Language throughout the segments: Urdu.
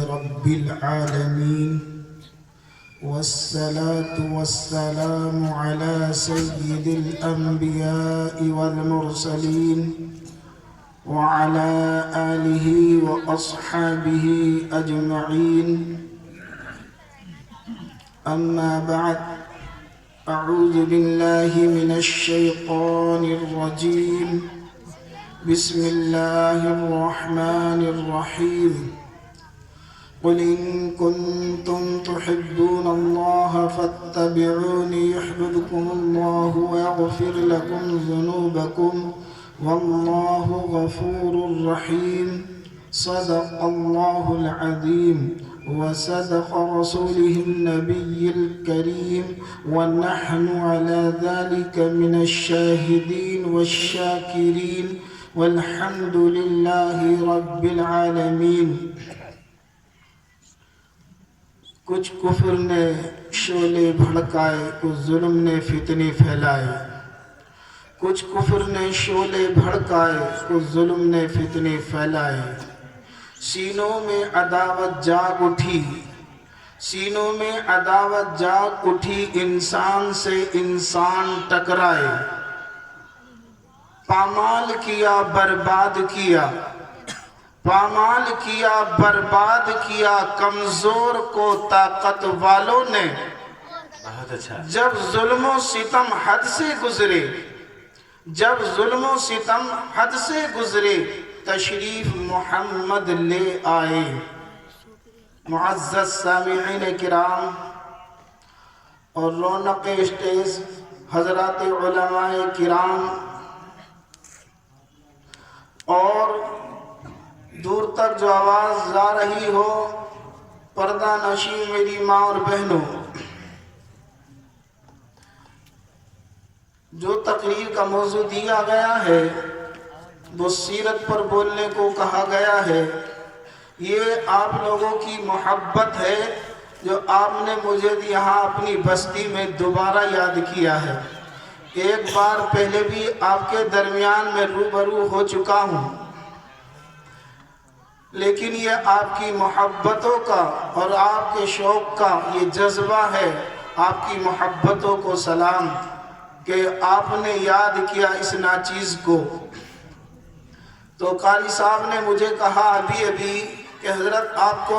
رب العالمين والصلاة والسلام على سيد الأنبياء والمرسلين وعلى آله وأصحابه أجمعين. أما بعد، أعوذ بالله من الشيطان الرجيم. بسم الله الرحمن الرحيم. قل إن كنتم تحبون الله فاتبعوني يحببكم الله ويغفر لكم ذنوبكم والله غفور رحيم. صدق الله العظيم وصدق رسوله النبي الكريم، ونحن على ذلك من الشاهدين والشاكرين، والحمد لله رب العالمین. کچھ کفر نے شعلے بھڑکائے، کچھ ظلم نے فتنے پھیلائے. کچھ کفر نے شعلے بھڑکائے، کچھ ظلم نے فتنے پھیلائے. سینوں میں عداوت جاگ اٹھی، سینوں میں عداوت جاگ اٹھی، انسان سے انسان ٹکرائے. پامال کیا برباد کیا، پامال کیا برباد کیا کمزور کو طاقت والوں نے. جب ظلم و ستم حد سے گزرے، جب ظلم و ستم حد سے گزرے، تشریف محمد لے آئے. معزز سامعین کرام اور رونق اسٹیج حضرات علماء کرام اور دور تک جو آواز جا رہی ہو، پردہ نشین میری ماں اور بہنوں، جو تقریر کا موضوع دیا گیا ہے وہ سیرت پر بولنے کو کہا گیا ہے. یہ آپ لوگوں کی محبت ہے جو آپ نے مجھے یہاں اپنی بستی میں دوبارہ یاد کیا ہے. ایک بار پہلے بھی آپ کے درمیان میں روبرو ہو چکا ہوں، لیکن یہ آپ کی محبتوں کا اور آپ کے شوق کا یہ جذبہ ہے. آپ کی محبتوں کو سلام کہ آپ نے یاد کیا اس ناچیز کو. تو قاری صاحب نے مجھے کہا ابھی کہ حضرت آپ کو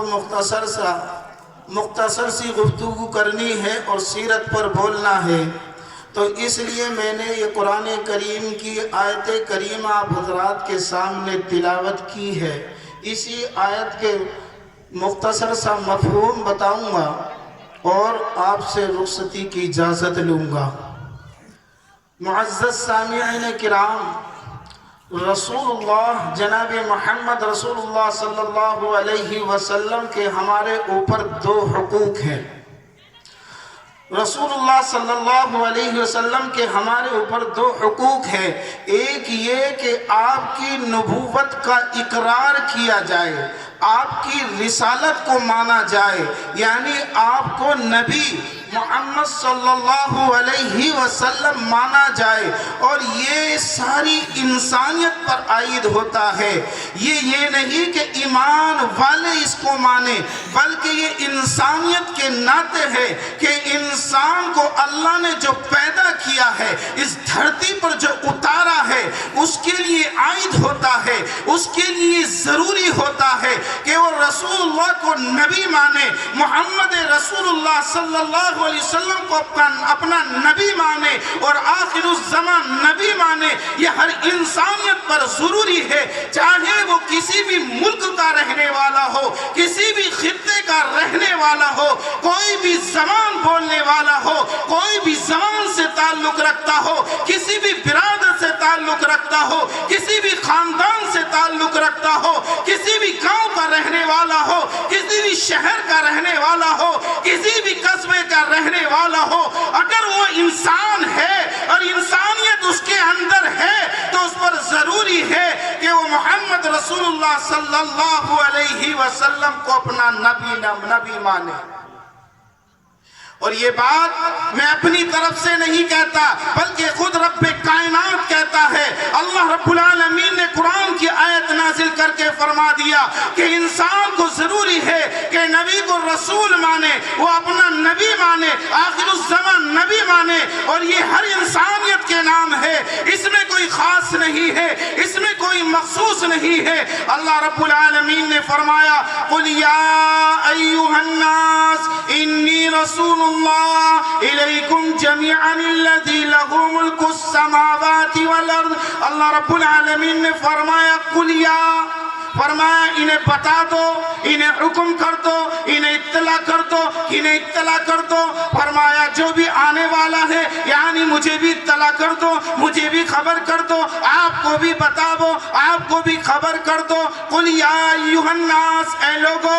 مختصر سی گفتگو کرنی ہے اور سیرت پر بولنا ہے. تو اس لیے میں نے یہ قرآن کریم کی آیت کریمہ آپ حضرات کے سامنے تلاوت کی ہے. اسی آیت کے مختصر سا مفہوم بتاؤں گا اور آپ سے رخصتی کی اجازت لوں گا. معزز سامعین کرام، رسول اللہ جناب محمد رسول اللہ صلی اللہ علیہ وسلم کے ہمارے اوپر دو حقوق ہیں. رسول اللہ صلی اللہ علیہ وسلم کے ہمارے اوپر دو حقوق ہیں. ایک یہ کہ آپ کی نبوت کا اقرار کیا جائے، آپ کی رسالت کو مانا جائے، یعنی آپ کو نبی محمد صلی اللہ علیہ وسلم مانا جائے. اور یہ ساری انسانیت پر عائد ہوتا ہے. یہ نہیں کہ ایمان والے اس کو مانے، بلکہ یہ انسانیت کے ناطے ہے کہ انسان کو اللہ نے جو پیدا کیا ہے، اس دھرتی پر جو اتارا ہے، اس کے لیے عائد ہوتا ہے، اس کے لیے ضروری ہوتا ہے کہ وہ رسول اللہ کو نبی مانے، محمد رسول اللہ صلی اللہ علیہ وسلم کو اپنا نبی مانے اور آخر الزمان نبی مانے. یہ ہر انسانیت پر ضروری ہے، چاہے وہ کسی بھی ملک کا رہنے والا ہو، کسی بھی خطے کا رہنے والا ہو، کوئی بھی زبان بولنے والا ہو، کوئی بھی زبان سے تعلق رکھتا ہو، کسی بھی برادر سے تعلق رکھتا ہو، کسی بھی خاندان سے تعلق رکھتا ہو، کسی بھی گاؤں کا رہنے والا ہو، کسی بھی شہر کا رہنے والا ہو، کسی بھی قصبے کا رہنے والا ہو، اگر وہ انسان ہے اور انسانیت اس کے اندر ہے تو اس پر ضروری ہے کہ وہ محمد رسول اللہ صلی اللہ علیہ وسلم کو اپنا نبی مانے. اور یہ بات میں اپنی طرف سے نہیں کہتا بلکہ خود رب کائنات کہتا ہے. اللہ رب العالمین نے قرآن کی آیت نازل کر کے فرما دیا کہ انسان کو ضروری ہے کہ نبی کو رسول مانے، وہ اپنا نبی مانے، آخر الزمان نبی مانے، اور یہ ہر انسانیت کے نام ہے، اس میں کوئی خاص نہیں ہے، اس میں کوئی مخصوص نہیں ہے۔ اللہ رب العالمین نے فرمایا قُلْ يَا أَيُّهَا النَّاسِ إِنِّي رَسُولُ اللَّهِ إِلَيْكُمْ جَمِيعًا الَّذِي لَهُ مُلْكُ السَّمَاوَاتِ وَالْأَرْضِ۔ اللہ رب العالمین نے فرمایا قُلْ يَا، فرمایا انہیں بتا دو، انہیں حکم کر دو، انہیں اطلاع کر دو، انہیں اطلاع کر دو، فرمایا جو بھی آنے والا ہے یعنی مجھے بھی اطلاع کر دو، مجھے بھی خبر کر دو، آپ کو بھی بتا دو، آپ کو بھی خبر کر دو۔ قُلْ يَا أَيُّهَا النَّاسِ، اے لوگو،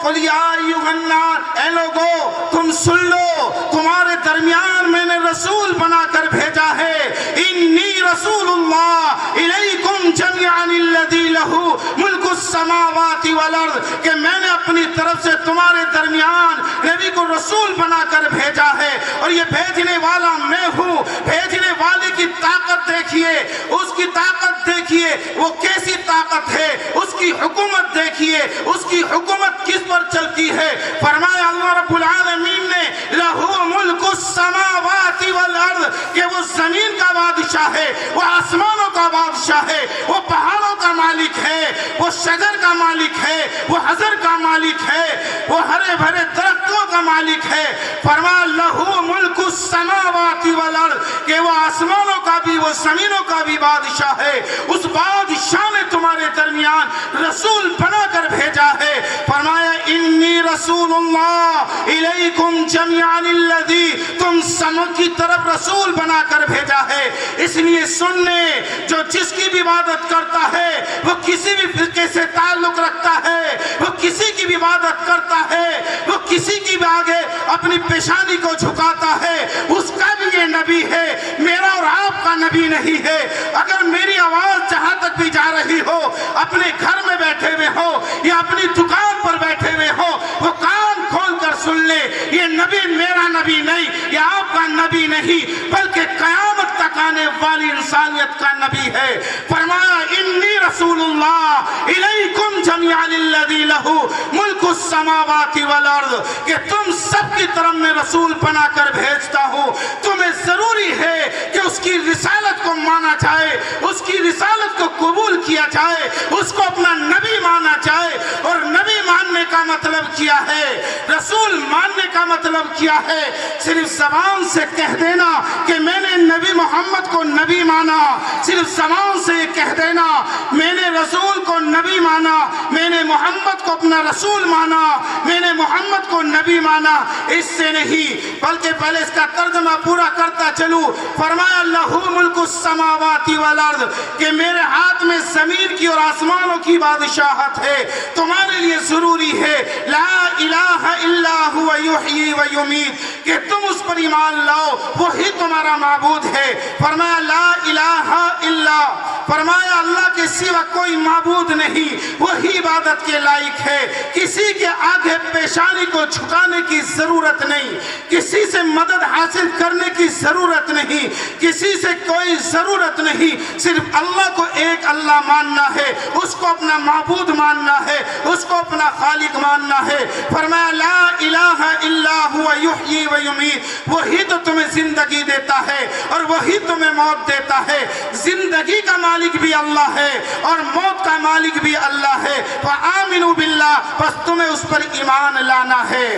قُلْ يَا أَيُّهَا النَّاسِ، اے لوگو تم سن لو، تمہارے درمیان میں نے رسول بنا کر بھیجا ہے، انی رسول اللہ الیکم جمیعا الذی لہ ملک السماوات والارض، کہ میں نے اپنی طرف سے تمہارے درمیان نبی کو رسول بنا کر بھیجا ہے، اور یہ بھیجنے والا میں ہوں۔ بھیجنے والے کی طاقت دیکھیے، اس کی طاقت دیکھیے وہ کیسی طاقت ہے، اس کی حکومت دیکھیے، اس کی حکومت کس پر چلتی ہے۔ فرمایا اللہ رب العالمین نے لہو ملک السماوات والارض، کہ وہ زمین کا بادشاہ ہے، وہ آسمانوں کا بادشاہ ہے، وہ پہاڑوں کا مالک ہے، وہ شجر کا مالک ہے، وہ حجر کا مالک ہے، وہ ہرے بھرے درختوں کا مالک ہے۔ فرمایا لہو ملک السماوات والارض، کہ وہ آسمانوں کا بھی وہ زمینوں کا بھی بادشاہ ہے، اس بادشاہ نے تمہارے درمیان رسول بنا کر بھیجا ہے۔ فرمایا انی رسول اللہ الیکم جمیعا الذی، تم سب کی طرف رسول بنا کر بھیجا ہے۔ اس لیے سننے جو جس کی بھی عبادت کرتا ہے، وہ کسی بھی فرقے سے تعلق رکھتا ہے، وہ کسی کی بھی عبادت کرتا ہے، وہ کسی کی بھی آگے اپنی پیشانی کو جھکاتا ہے، اس کا بھی یہ نبی ہے، میرا اور آپ کا نبی نہیں ہے۔ اگر میری آواز جہاں تک بھی جا رہی ہو، اپنے گھر میں بیٹھے ہوئے ہو یا اپنی دکان پر بیٹھے ہوئے ہو، وہ کان کھول کر سن لے، یہ نبی میرا نبی نہیں، یہ آپ کا نبی نہیں، بلکہ قیامت تک آنے والی انسانیت کا نبی ہے۔ فرمایا انی رسول اللہ الیکم جمیعا الذی لہ ملک السماوات والارض، کہ تم سب کی طرف میں رسول بنا کر بھیجتا ہوں۔ تمہیں ضروری ہے کہ اس کی رسالت کو مانا جائے، اس کی رسالت کو قبول کیا جائے، اس کو اپنا نبی مانا جائے۔ اور نبی ماننے کا مطلب کیا ہے، رسول ماننے کا مطلب کیا ہے؟ صرف زبان سے کہہ دینا کہ میں نے نبی محمد کو نبی مانا، صرف زبان سے کہہ دینا میں نے رسول کو نبی مانا، میں نے محمد کو اپنا رسول مانا، میں نے محمد کو نبی مانا، اس سے نہیں، بلکہ پہلے اس کا ترجمہ پورا کرتا چلوں۔ فرمایا لہو ملک السماوات والارض، کہ میرے ہاتھ میں زمین کی اور آسمانوں کی بادشاہت ہے۔ تمہارے لیے ضروری ہے لا الہ الا هو یحیی و یمیت، کہ تم اس پر ایمان لاؤ، وہی تمہارا معبود ہے۔ فرمایا لا الہ الا، فرمایا اللہ کے سوا کوئی معبود نہیں، وہی عبادت کے لائق ہے، کسی کے آگے پیشانی کو جھکانے کی ضرورت نہیں، کسی سے مدد حاصل کرنے کی ضرورت نہیں، کسی سے کوئی ضرورت نہیں، صرف اللہ کو ایک اللہ ماننا ہے، اس کو اپنا معبود ماننا ہے، اس کو اپنا خالق ماننا ہے۔ فرمایا لا الہ الا هو یحیی و یمیت، وہی تو تمہیں زندگی دیتا ہے اور وہی تمہیں موت دیتا ہے۔ زندگی کا مالک بھی اللہ ہے اور موت کا مالک بھی اللہ ہے۔ فآمنوا باللہ، بس تمہیں اس پر ایمان لانا ہے،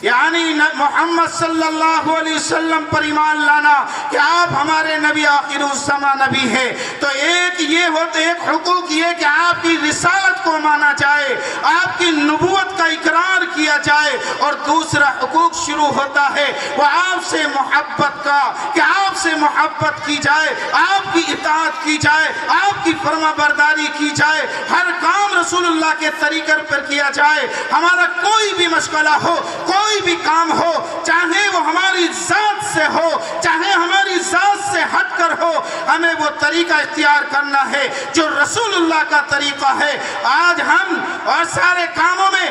یعنی محمد صلی اللہ علیہ وسلم پر ایمان لانا کہ آپ ہمارے نبی آخر الزمان نبی ہیں۔ تو ایک یہ ہوتا، ایک حقوق یہ کہ آپ کی رسالت کو مانا جائے، آپ کی نبوت کا اقرار کیا جائے، اور دوسرا حقوق شروع ہوتا ہے وہ آپ سے محبت کا، کہ آپ سے محبت کی جائے، آپ کی اطاعت کی جائے، آپ کی فرما برداری کی جائے، ہر کام رسول اللہ کے طریقے پر کیا جائے۔ ہمارا کوئی بھی مشغلہ ہو، کوئی بھی کام ہو، چاہے وہ ہماری ذات سے ہو، چاہے ہماری ذات سے ہٹ کر ہو، ہمیں وہ طریقہ اختیار کرنا ہے جو رسول اللہ کا طریقہ ہے۔ آج ہم اور سارے کاموں میں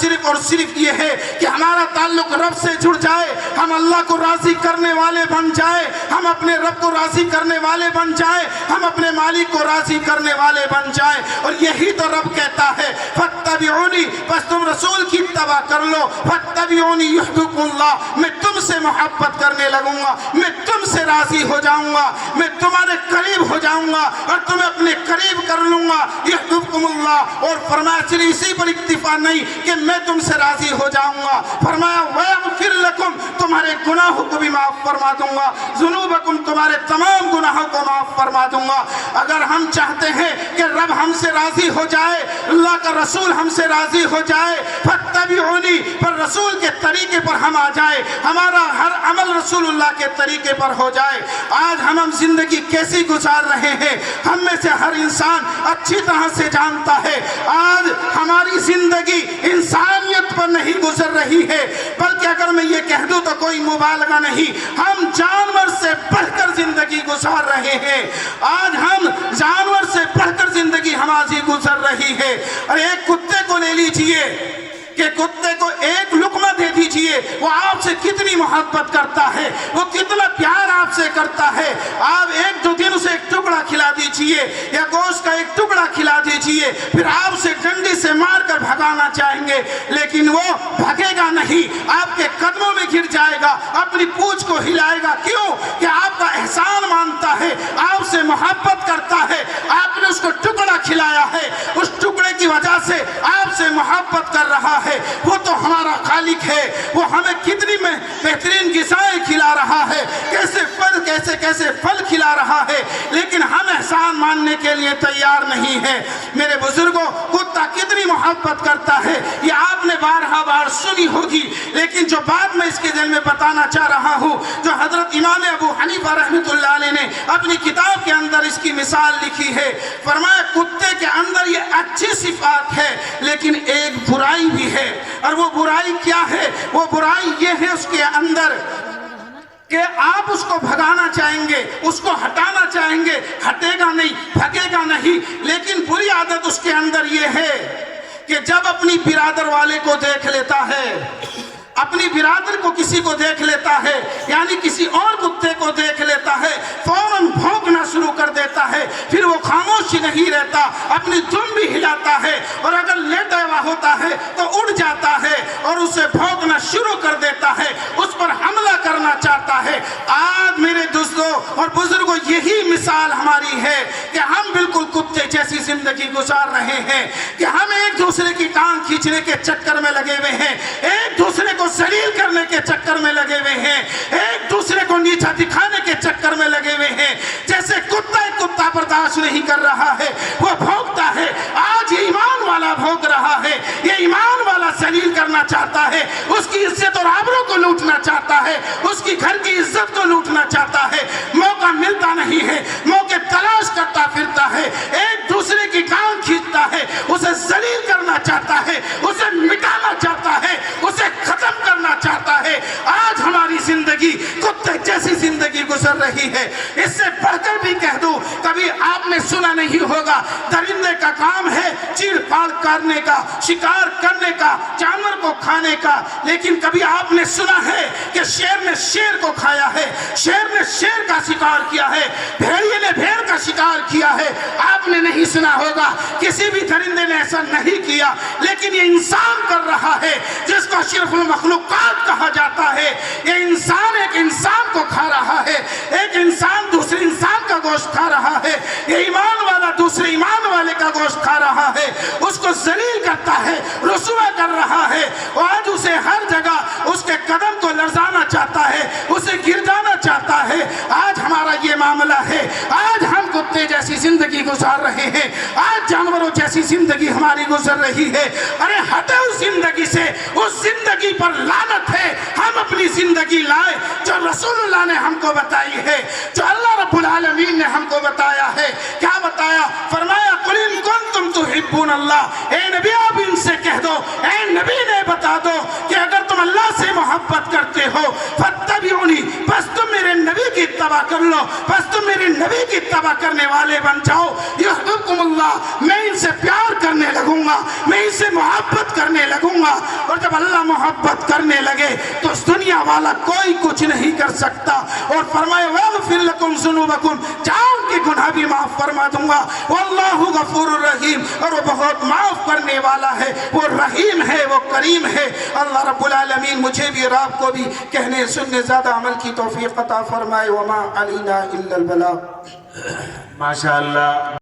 صرف یہ ہے کہ ہمارا تعلق رب سے جڑ جائے، ہم اللہ کو راضی کرنے والے بن جائے، ہم اپنے رب کو راضی کرنے والے بن جائے، ہم اپنے مالک کو راضی کرنے والے بن جائے۔ اور یہی تو رب کہتا ہے فاتبعونی، بس تم رسول کی اتباع کر لو، فاتبعونی یحببکم اللہ، میں تم سے محبت کرنے لگوں گا، میں تم سے راضی ہو جاؤں گا، میں تمہارے قریب ہو جاؤں گا اور تمہیں اپنے قریب کر لوں گا، یحببکم اللہ۔ اور فرمایا صرف اسی پر اکتفا نہیں کہ میں تم سے راضی ہو جاؤں گا، فرمایا وَيَغْفِرْ لَكُمْ، تمہارے گناہوں کو بھی معاف فرما دوں گا، ذنوبکم، تمہارے تمام گناہوں کو معاف فرما دوں گا۔ اگر ہم چاہتے ہیں کہ رب ہم سے راضی ہو جائے، اللہ کا رسول ہم سے راضی ہو جائے، فاتبعونی، پر رسول کے طریقے پر ہم آ جائے، ہمارا ہر عمل رسول اللہ کے طریقے پر ہو جائے۔ آج ہم زندگی کیسی گزار رہے ہیں، ہم میں سے ہر انسان اچھی طرح سے جانتا ہے، آج ہماری زندگی انسانیت پر نہیں گزر رہی ہے، بلکہ اگر میں یہ کہہ دوں تو کوئی مبالغہ نہیں، ہم جانور سے بڑھ کر زندگی گزار رہے ہیں۔ آج ہم جانور سے بڑھ کر زندگی ہماری گزر رہی ہے۔ اور ایک کتے کو لے لیجئے کہ کتے کو ایک لقمہ دے دیجئے، وہ آپ سے کتنی محبت کرتا ہے، وہ کتنا پیار آپ سے کرتا ہے۔ آپ ایک دو دن اسے ایک ٹکڑا کھلا دیجئے یا گوشت کا ایک ٹکڑا کھلا دیجئے، پھر آپ سے ڈنڈی سے مار کر بھگانا چاہیں گے، لیکن وہ بھگے گا نہیں، آپ کے قدموں میں گر جائے گا، اپنی پوچھ کو ہلائے گا۔ کیوں؟ کہ آپ کا احسان مانتا ہے، آپ سے محبت کرتا ہے، آپ نے اس کو ٹکڑا کھلایا ہے، اس ٹکڑے کی وجہ سے آپ سے محبت کر رہا ہے۔ وہ تو ہمارا خالق ہے، وہ ہمیں کتنی بہترین غذائیں کھلا رہا ہے، کیسے پھل کھلا رہا ہے، لیکن ہم احسان ماننے کے لیے تیار نہیں ہیں۔ میرے بزرگوں، کتا کتنی محبت کرتا ہے یہ آپ نے بارہا بار سنی ہوگی، لیکن جو بات میں اس کے دل میں بتانا چاہ رہا ہوں، جو حضرت امام ابو حنیفہ رحمۃ اللہ علیہ نے اپنی کتاب کے اندر اس کی مثال لکھی ہے، فرمایا کتے کے اندر یہ اچھی صفات ہے لیکن ایک برائی بھی ہے۔ اور وہ برائی کیا ہے؟ وہ برائی یہ ہے اس کے اندر کہ آپ اس کو بھگانا چاہیں گے، اس کو ہٹانا چاہیں گے، ہٹے گا نہیں، بھگے گا نہیں، لیکن بری عادت اس کے اندر یہ ہے کہ جب اپنی برادر والے کو دیکھ لیتا ہے، اپنی برادر کو کسی کو دیکھ لیتا ہے، یعنی کسی اور کتے کو دیکھ لیتا ہے، فوراً بھونکنا شروع کر دیتا ہے، پھر وہ خاموش نہیں رہتا، اپنی دم بھی ہلاتا ہے، اور اگر لیٹا ہوا ہوتا ہے تو اڑ جاتا ہے اور اسے بھونکنا شروع کر دیتا ہے، اس پر حملہ کرنا چاہتا ہے۔ آج میرے دوستوں اور بزرگوں، یہی مثال ہماری ہے کہ ہم بالکل کتے جیسی زندگی گزار رہے ہیں، کہ ہم ایک دوسرے کی ٹانگ کھینچنے کے چکر میں لگے ہوئے ہیں، ایک دوسرے کو ذلیل کرنے کے چکر میں لگے ہوئے ہیں، ایک دوسرے کو نیچا دکھانے کے چکر میں لگے ہوئے ہیں۔ جیسے کتا ایک کتا برداشت نہیں کر رہا ہے، وہ بھونکتا ہے، آج یہ ایمان والا بھونک رہا ہے، یہ ایمان والا ذلیل کرنا چاہتا ہے، اس کی عزت اور آبرو کو لوٹنا چاہتا ہے، اس کی گھر کی عزت کو لوٹنا چاہتا ہے، موقع ملتا نہیں ہے، موقع تلاش کرتا پھرتا ہے، ایک دوسرے کی ٹانگ کھینچتا ہے، اسے ذلیل کرنا چاہتا ہے، اسے مٹانا چاہتا ہے، اسے ختم کرنا چاہتا ہے۔ آج ہماری زندگی کتے جیسی زندگی گزر رہی ہے۔ اس سے بڑھ کر بھی کہہ دوں، کبھی آپ نے سنا نہیں ہوگا، درندے کا کام ہے چیر پھاڑ کرنے کا، شکار کرنے کا، جانور کو کھانے کا، لیکن کبھی آپ نے سنا ہے کہ شیر نے شیر کو کھایا ہے، شیر نے شیر کا شکار کیا ہے، بھیڑیے نے بھیڑ کا شکار کیا ہے؟ آپ نے نہیں سنا ہوگا، کسی بھی درندے نے ایسا نہیں کیا، لیکن یہ انسان کر رہا ہے، جس کو اشرف المخلوقات کہا جاتا ہے۔ یہ انسان ایک انسان کو کھا رہا ہے، ایک انسان دوسرے انسان کا گوشت کھا رہا ہے، یہ ایمان والا دوسرے ایمان والے کا گوشت کھا رہا ہے، اس کو ذلیل کرتا ہے، رسوا کر رہا ہے، اور آج اسے ہر جگہ اس کے قدم کو لرزانا چاہتا ہے، اسے گر جانا چاہتا ہے۔ آج ہمارا یہ معاملہ ہے، آج ہم کتے جیسی زندگی گزار رہے ہیں، آج جانوروں جیسی زندگی ہماری گزر رہی ہے۔ ارے ہٹے اس زندگی سے، اس زندگی پر لعنت ہے۔ ہم اپنی زندگی لائے جو رسول اللہ نے ہم کو بتائی ہے، جو اللہ رب العالمین نے ہم کو بتایا ہے۔ کیا بتایا؟ فرمایا قُلْ إِن كُنتُمْ تُحِبُّونَ اللَّهَ، اے نبی آپ ان سے کہہ دو، اے نبی نے بتا دو کہ اگر تم اللہ سے محبت کرتے ہو فاتبعونی، بس تم میرے نبی کی اتباع کر لو، بس تم میرے نبی کی اتباع کرنے والے بن جاؤ، یحببکم اللہ، میں ان سے پیار کرنے لگوں گا، گا، میں اسے محبت کرنے لگوں گا، اور جب اللہ محبت کرنے لگے تو اس دنیا والا کوئی کچھ نہیں کر سکتا۔ اور فرمائے وَاغْفِرْ لَكُمْ ذُنُوبَكُمْ، جاؤں کے گناہ بھی معاف فرما دوں گا، وَاللَّهُ غَفُورٌ رَحِيمٌ، اور وہ بہت معاف کرنے والا ہے، وہ رحیم ہے، وہ کریم ہے۔ اللہ رب العالمین مجھے بھی اور آپ کو بھی کہنے سننے زیادہ عمل کی توفیق عطا فرمائے۔ وَمَا عَلَيْنَا إِلَّا الْبَلَاغُ۔ ماشاءاللہ۔